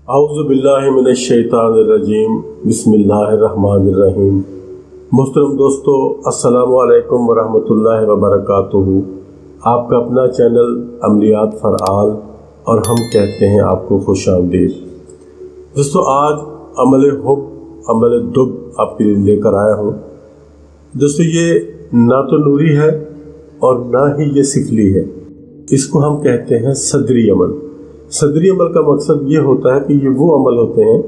اعوذ باللہ من الشیطان الرجیم بسم اللہ الرحمن الرحیم۔ محترم دوستو، السلام علیکم ورحمۃ اللہ وبرکاتہ۔ آپ کا اپنا چینل عملیات فرعال اور ہم کہتے ہیں آپ کو خوش آمدید۔ دوستو، آج عمل حب عمل دب آپ کے لیے لے کر آیا ہوں۔ دوستو، یہ نہ تو نوری ہے اور نہ ہی یہ سفلی ہے، اس کو ہم کہتے ہیں صدری عمل۔ صدری عمل کا مقصد یہ ہوتا ہے کہ یہ وہ عمل ہوتے ہیں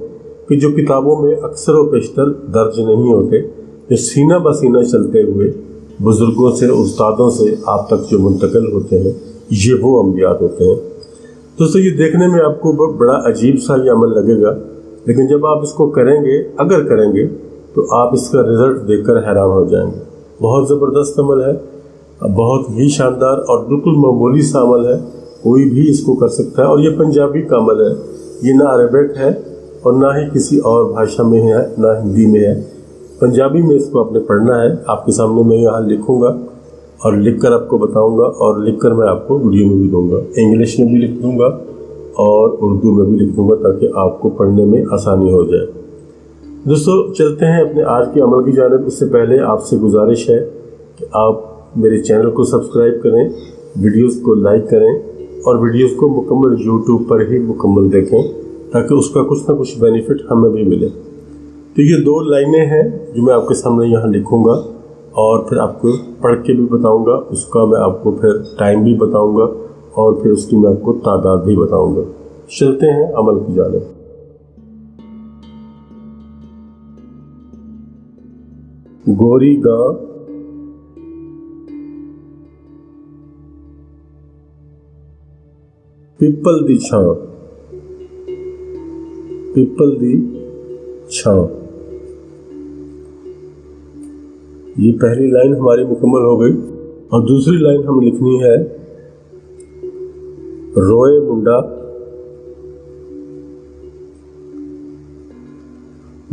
کہ جو کتابوں میں اکثر و بیشتر درج نہیں ہوتے، جو سینہ بسینہ چلتے ہوئے بزرگوں سے، استادوں سے آپ تک جو منتقل ہوتے ہیں، یہ وہ عملیات ہوتے ہیں۔ دوستو، یہ دیکھنے میں آپ کو بڑا عجیب سا یہ عمل لگے گا، لیکن جب آپ اس کو کریں گے، اگر کریں گے تو آپ اس کا رزلٹ دیکھ کر حیران ہو جائیں گے۔ بہت زبردست عمل ہے، بہت ہی شاندار اور بالکل معمولی سا عمل ہے، کوئی بھی اس کو کر سکتا ہے۔ اور یہ پنجابی کا عمل ہے، یہ نہ عربک ہے اور نہ ہی کسی اور بھاشا میں ہے، نہ ہندی میں ہے۔ پنجابی میں اس کو آپ نے پڑھنا ہے۔ آپ کے سامنے میں یہاں لکھوں گا اور لکھ کر آپ کو بتاؤں گا، اور لکھ کر میں آپ کو ویڈیو میں بھی دوں گا، انگلش میں بھی لکھ دوں گا اور اردو میں بھی لکھ دوں گا، تاکہ آپ کو پڑھنے میں آسانی ہو جائے۔ دوستو، چلتے ہیں اپنے آج کے عمل کی جانب۔ اس سے پہلے آپ سے گزارش ہے کہ آپ میرے چینل کو سبسکرائب کریں، ویڈیوز کو لائک کریں اور ویڈیوز کو مکمل یوٹیوب پر ہی مکمل دیکھیں، تاکہ اس کا کچھ نہ کچھ بینیفٹ ہمیں بھی ملے۔ تو یہ 2 لائنیں ہیں جو میں آپ کے سامنے یہاں لکھوں گا اور پھر آپ کو پڑھ کے بھی بتاؤں گا، اس کا میں آپ کو پھر ٹائم بھی بتاؤں گا اور پھر اس کی میں آپ کو تعداد بھی بتاؤں گا۔ چلتے ہیں عمل کی جانب۔ گوری گاں پیپل دی چھاں، پیپل دی چھاں۔ یہ پہلی لائن ہماری مکمل ہو گئی، اور دوسری لائن ہم لکھنی ہے روئے منڈا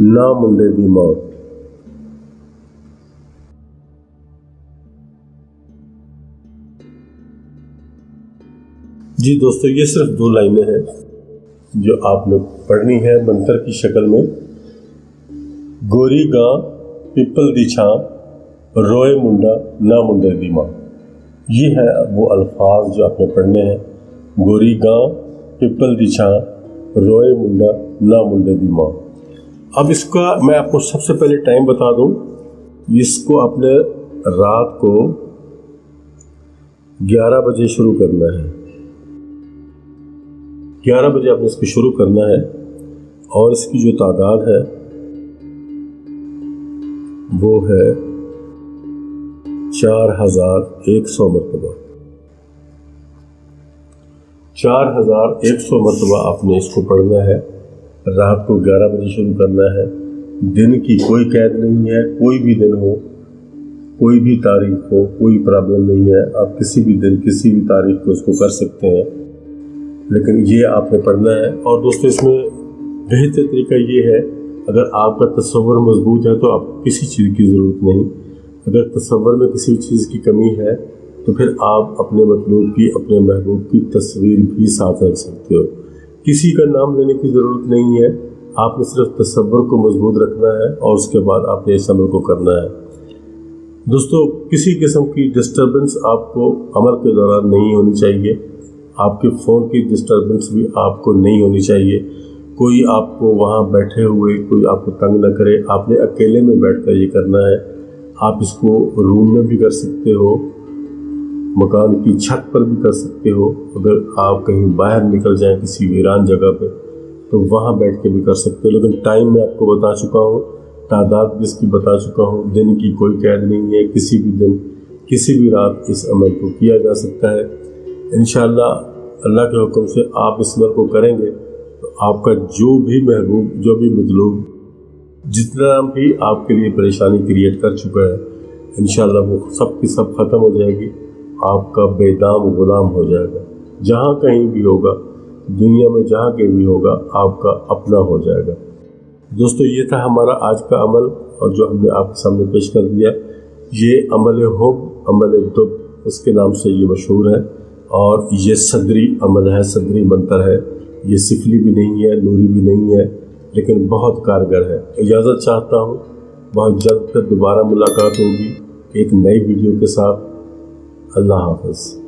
نہ منڈے دی ماں۔ جی دوستو، یہ صرف 2 لائنیں ہیں جو آپ نے پڑھنی ہے منتر کی شکل میں۔ گوری گاں پیپل دی چھاں روئے منڈا نہ منڈے دی ماں، یہ ہے وہ الفاظ جو آپ نے پڑھنے ہیں۔ گوری گاں پیپل دی چھاں روئے منڈا نہ منڈے دی ماں۔ اب اس کا میں آپ کو سب سے پہلے ٹائم بتا دوں۔ اس کو آپ نے رات کو 11 بجے شروع کرنا ہے۔ 11 بجے آپ نے اس کو شروع کرنا ہے، اور اس کی جو تعداد ہے وہ ہے 4100 مرتبہ۔ 4100 مرتبہ آپ نے اس کو پڑھنا ہے۔ رات کو 11 بجے شروع کرنا ہے۔ دن کی کوئی قید نہیں ہے، کوئی بھی دن ہو، کوئی بھی تاریخ ہو، کوئی پرابلم نہیں ہے۔ آپ کسی بھی دن کسی بھی تاریخ کو اس کو کر سکتے ہیں، لیکن یہ آپ نے پڑھنا ہے۔ اور دوستو، اس میں بہتر طریقہ یہ ہے، اگر آپ کا تصور مضبوط ہے تو آپ کو کسی چیز کی ضرورت نہیں۔ اگر تصور میں کسی چیز کی کمی ہے تو پھر آپ اپنے مطلوب کی، اپنے محبوب کی تصویر بھی ساتھ رکھ سکتے ہو۔ کسی کا نام لینے کی ضرورت نہیں ہے، آپ نے صرف تصور کو مضبوط رکھنا ہے اور اس کے بعد آپ نے اس عمل کو کرنا ہے۔ دوستو، کسی قسم کی ڈسٹربنس آپ کو عمل کے دوران نہیں ہونی چاہیے۔ آپ کے فون کی ڈسٹربنس بھی آپ کو نہیں ہونی چاہیے۔ کوئی آپ کو وہاں بیٹھے ہوئے کوئی آپ کو تنگ نہ کرے۔ آپ نے اکیلے میں بیٹھ کر یہ کرنا ہے۔ آپ اس کو روم میں بھی کر سکتے ہو، مکان کی چھت پر بھی کر سکتے ہو۔ اگر آپ کہیں باہر نکل جائیں کسی ویران جگہ پہ تو وہاں بیٹھ کے بھی کر سکتے ہو، لیکن ٹائم میں آپ کو بتا چکا ہوں، تعداد اس کی بتا چکا ہوں۔ دن کی کوئی قید نہیں ہے، کسی بھی دن کسی بھی رات اس عمل کو کیا جا سکتا ہے۔ انشاءاللہ اللہ کے حکم سے آپ اس عمل کو کریں گے تو آپ کا جو بھی محبوب، جو بھی مطلوب، جتنا بھی آپ کے لیے پریشانی کریٹ کر چکا ہے، انشاءاللہ وہ سب کی سب ختم ہو جائے گی۔ آپ کا بے دام غلام ہو جائے گا۔ جہاں کہیں بھی ہوگا، دنیا میں جہاں کہیں بھی ہوگا، آپ کا اپنا ہو جائے گا۔ دوستو، یہ تھا ہمارا آج کا عمل، اور جو ہم نے آپ کے سامنے پیش کر دیا۔ یہ عمل حب عمل دب اس کے نام سے یہ مشہور ہے، اور یہ صدری عمل ہے، صدری منتر ہے۔ یہ سفلی بھی نہیں ہے، نوری بھی نہیں ہے، لیکن بہت کارگر ہے۔ اجازت چاہتا ہوں، بہت جلد پھر دوبارہ ملاقات ہوگی ایک نئی ویڈیو کے ساتھ۔ اللہ حافظ۔